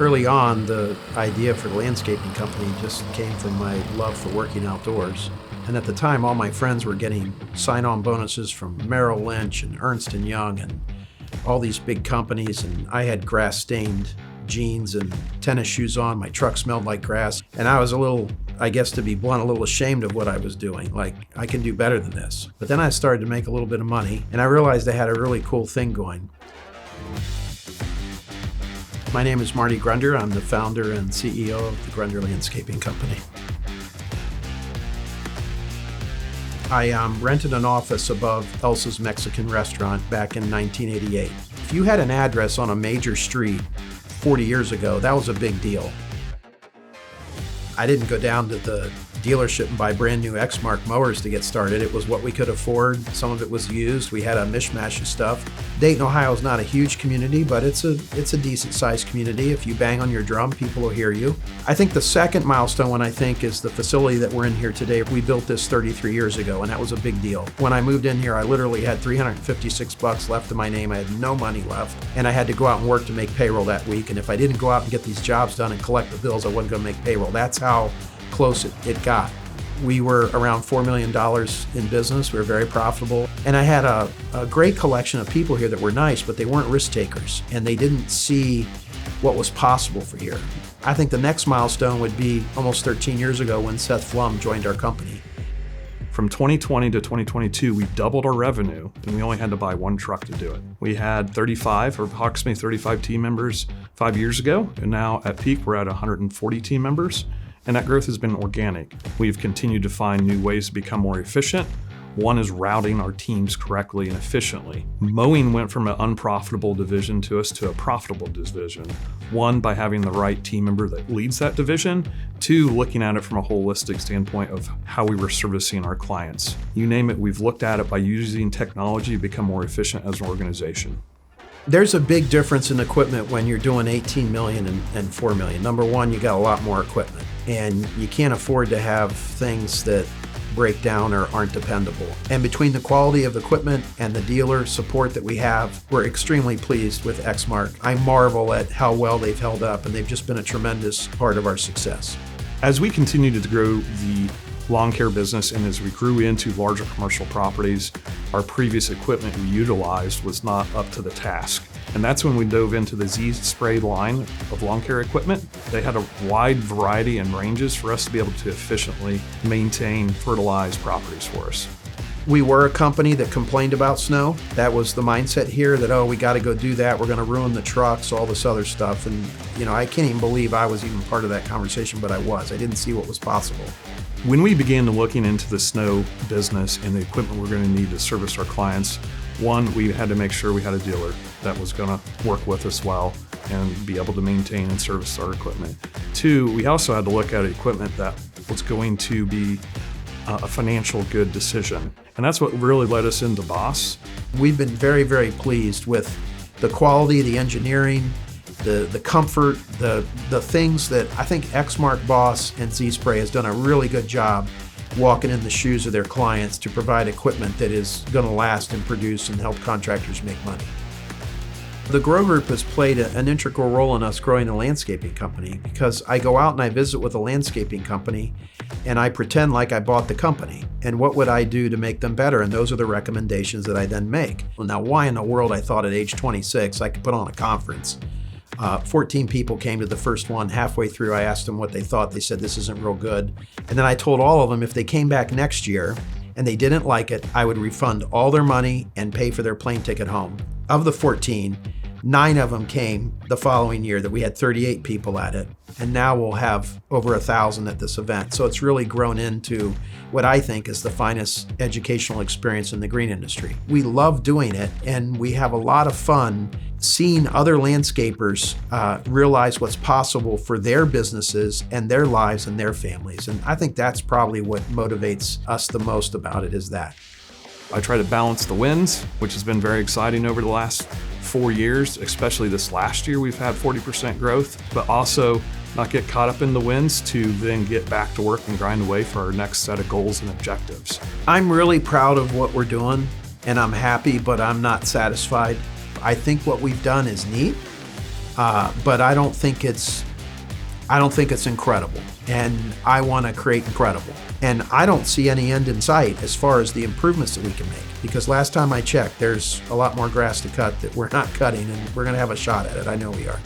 Early on, the idea for the landscaping company just came from my love for working outdoors. And at the time, all my friends were getting sign-on bonuses from Merrill Lynch and Ernst & Young and all these big companies. And I had grass-stained jeans and tennis shoes on. My truck smelled like grass. And I was a little, I guess to be blunt, a little ashamed of what I was doing. Like, I can do better than this. But then I started to make a little bit of money, and I realized I had a really cool thing going. My name is Marty Grunder. I'm the founder and CEO of the Grunder Landscaping Company. I rented an office above Elsa's Mexican restaurant back in 1988. If you had an address on a major street 40 years ago, that was a big deal. I didn't go down to the dealership and buy brand new Exmark mowers to get started. It was what we could afford. Some of it was used. We had a mishmash of stuff. Dayton, Ohio is not a huge community, but it's a decent sized community. If you bang on your drum, people will hear you. I think the second milestone is the facility that we're in here today. We built this 33 years ago, and that was a big deal. When I moved in here, I literally had $356 left in my name. I had no money left, and I had to go out and work to make payroll that week. And if I didn't go out and get these jobs done and collect the bills, I wasn't going to make payroll. That's how close it got. We were around $4 million in business. We were very profitable. And I had a great collection of people here that were nice, but they weren't risk takers, and they didn't see what was possible for here. I think the next milestone would be almost 13 years ago when Seth Flum joined our company. From 2020 to 2022, we doubled our revenue, and we only had to buy one truck to do it. We had approximately 35 team members 5 years ago, and now at peak, we're at 140 team members. And that growth has been organic. We've continued to find new ways to become more efficient. One is routing our teams correctly and efficiently. Mowing went from an unprofitable division to a profitable division. One, by having the right team member that leads that division. Two, looking at it from a holistic standpoint of how we were servicing our clients. You name it, we've looked at it by using technology to become more efficient as an organization. There's a big difference in equipment when you're doing 18 million and 4 million. Number one, you got a lot more equipment, and you can't afford to have things that break down or aren't dependable. And between the quality of equipment and the dealer support that we have, we're extremely pleased with Exmark. I marvel at how well they've held up, and they've just been a tremendous part of our success. As we continue to grow the lawn care business, and as we grew into larger commercial properties, our previous equipment we utilized was not up to the task. And that's when we dove into the Z-Spray line of lawn care equipment. They had a wide variety and ranges for us to be able to efficiently maintain fertilized properties for us. We were a company that complained about snow. That was the mindset here that, oh, we got to go do that. We're going to ruin the trucks, all this other stuff. And, I can't even believe I was even part of that conversation, but I was. I didn't see what was possible. When we began looking into the snow business and the equipment we're going to need to service our clients, one, we had to make sure we had a dealer that was going to work with us well and be able to maintain and service our equipment. Two, we also had to look at equipment that was going to be a financial good decision. And that's what really led us into Boss. We've been very, very pleased with the quality, the engineering, the comfort, the things that I think Exmark, Boss, and Z-Spray has done a really good job walking in the shoes of their clients to provide equipment that is going to last and produce and help contractors make money. The Grow Group has played an integral role in us growing a landscaping company, because I go out and I visit with a landscaping company and I pretend like I bought the company. And what would I do to make them better? And those are the recommendations that I then make. Well, now, why in the world I thought at age 26 I could put on a conference? 14 people came to the first one. Halfway through, I asked them what they thought. They said, this isn't real good. And then I told all of them if they came back next year and they didn't like it, I would refund all their money and pay for their plane ticket home. Of the 14, 9 of them came the following year. That we had 38 people at it. And now we'll have over 1,000 at this event. So it's really grown into what I think is the finest educational experience in the green industry. We love doing it, and we have a lot of fun seeing other landscapers realize what's possible for their businesses and their lives and their families. And I think that's probably what motivates us the most about it, is that. I try to balance the wins, which has been very exciting over the last 4 years, especially this last year. We've had 40% growth, but also not get caught up in the wins to then get back to work and grind away for our next set of goals and objectives. I'm really proud of what we're doing, and I'm happy, but I'm not satisfied. I think what we've done is neat. but I don't think it's incredible, and I want to create incredible. And I don't see any end in sight as far as the improvements that we can make, because last time I checked, there's a lot more grass to cut that we're not cutting, and we're going to have a shot at it. I know we are.